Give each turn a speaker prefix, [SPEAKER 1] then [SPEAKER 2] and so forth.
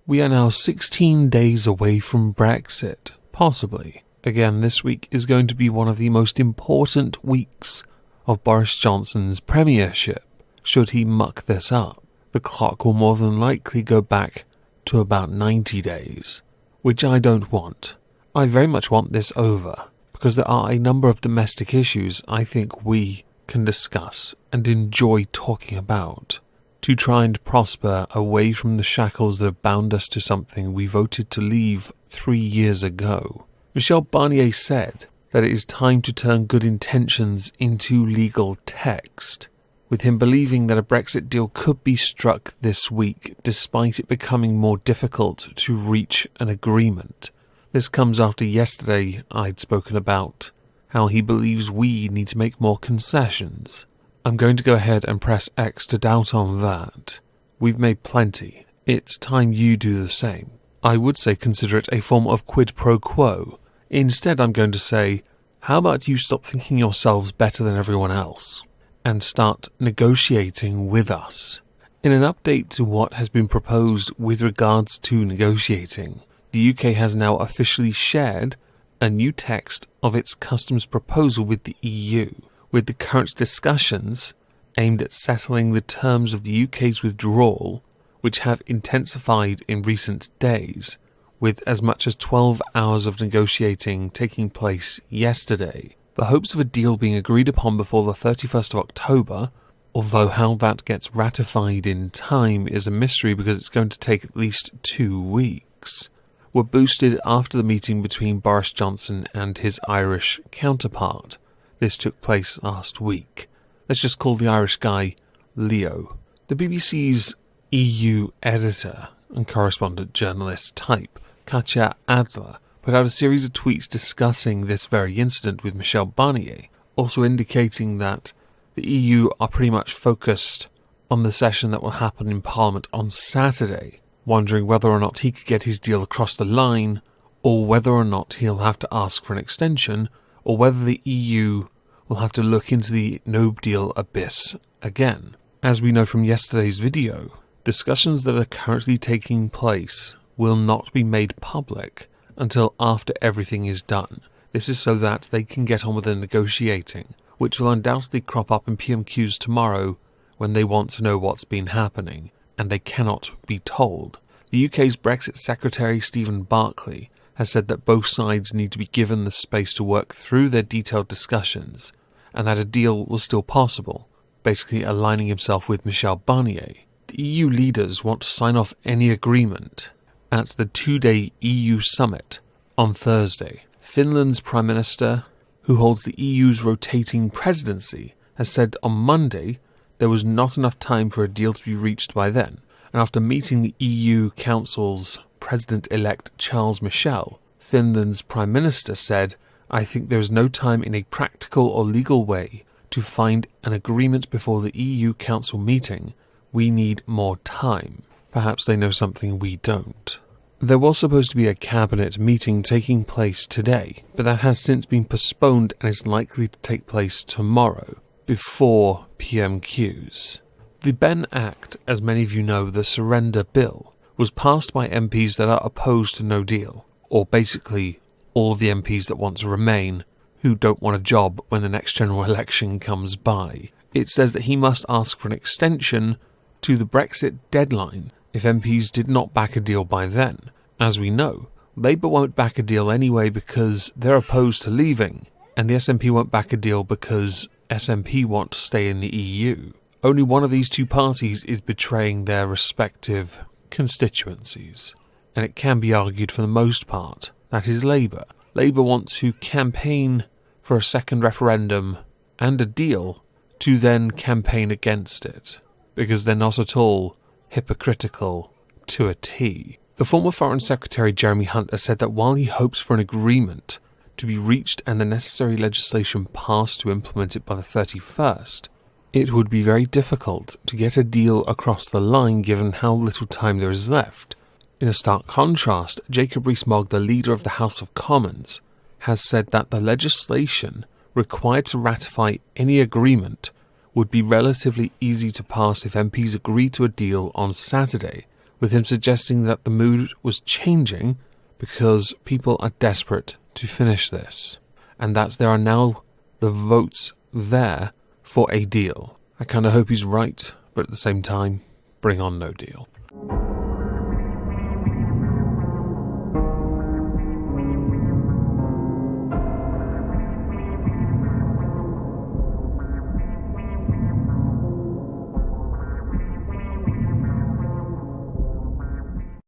[SPEAKER 1] We are now 16 days away from Brexit, possibly. Again, this week is going to be one of the most important weeks of Boris Johnson's premiership. Should he muck this up, the clock will more than likely go back to about 90 days, which I don't want. I very much want this over, because there are a number of domestic issues I think we can discuss and enjoy talking about, to try and prosper away from the shackles that have bound us to something we voted to leave 3 years ago. Michel Barnier said that it is time to turn good intentions into legal text, with him believing that a Brexit deal could be struck this week despite it becoming more difficult to reach an agreement. This comes after yesterday I'd spoken about how he believes we need to make more concessions. I'm going to go ahead and press X to doubt on that. We've made plenty. It's time you do the same. I would say consider it a form of quid pro quo. Instead, I'm going to say, how about you stop thinking yourselves better than everyone else and start negotiating with us? In an update to what has been proposed with regards to negotiating, the UK has now officially shared a new text of its customs proposal with the EU, with the current discussions aimed at settling the terms of the UK's withdrawal, which have intensified in recent days, with as much as 12 hours of negotiating taking place yesterday. The hopes of a deal being agreed upon before the 31st of October, although how that gets ratified in time is a mystery because it's going to take at least 2 weeks, were boosted after the meeting between Boris Johnson and his Irish counterpart. This took place last week. Let's just call the Irish guy Leo. The BBC's EU editor and correspondent journalist type, Katja Adler, put out a series of tweets discussing this very incident with Michel Barnier, also indicating that the EU are pretty much focused on the session that will happen in Parliament on Saturday, wondering whether or not he could get his deal across the line, or whether or not he'll have to ask for an extension, or whether the EU will have to look into the no-deal abyss again. As we know from yesterday's video, discussions that are currently taking place will not be made public until after everything is done. This is so that they can get on with the negotiating, which will undoubtedly crop up in PMQs tomorrow when they want to know what's been happening, and they cannot be told. The UK's Brexit Secretary Stephen Barclay has said that both sides need to be given the space to work through their detailed discussions, and that a deal was still possible, basically aligning himself with Michel Barnier. The EU leaders want to sign off any agreement at the 2-day EU summit on Thursday. Finland's Prime Minister, who holds the EU's rotating presidency, has said on Monday there was not enough time for a deal to be reached by then, and after meeting the EU Council's President-elect Charles Michel, Finland's Prime Minister said, "I think there is no time in a practical or legal way to find an agreement before the EU Council meeting. We need more time." Perhaps they know something we don't. There was supposed to be a cabinet meeting taking place today, but that has since been postponed and is likely to take place tomorrow, before PMQs. The Benn Act, as many of you know, the Surrender Bill, was passed by MPs that are opposed to no deal, or basically all of the MPs that want to remain, who don't want a job when the next general election comes by. It says that he must ask for an extension to the Brexit deadline if MPs did not back a deal by then. As we know, Labour won't back a deal anyway because they're opposed to leaving, and the SNP won't back a deal because SNP want to stay in the EU. Only one of these two parties is betraying their respective constituencies, and it can be argued for the most part that is Labour. Labour want to campaign for a second referendum and a deal to then campaign against it, because they're not at all hypocritical to a T. The former Foreign Secretary Jeremy Hunt has said that while he hopes for an agreement to be reached and the necessary legislation passed to implement it by the 31st, it would be very difficult to get a deal across the line given how little time there is left. In a stark contrast, Jacob Rees-Mogg, the leader of the House of Commons, has said that the legislation required to ratify any agreement would be relatively easy to pass if MPs agreed to a deal on Saturday, with him suggesting that the mood was changing because people are desperate to finish this, and that there are now the votes there for a deal. I kind of hope he's right, but at the same time, bring on no deal.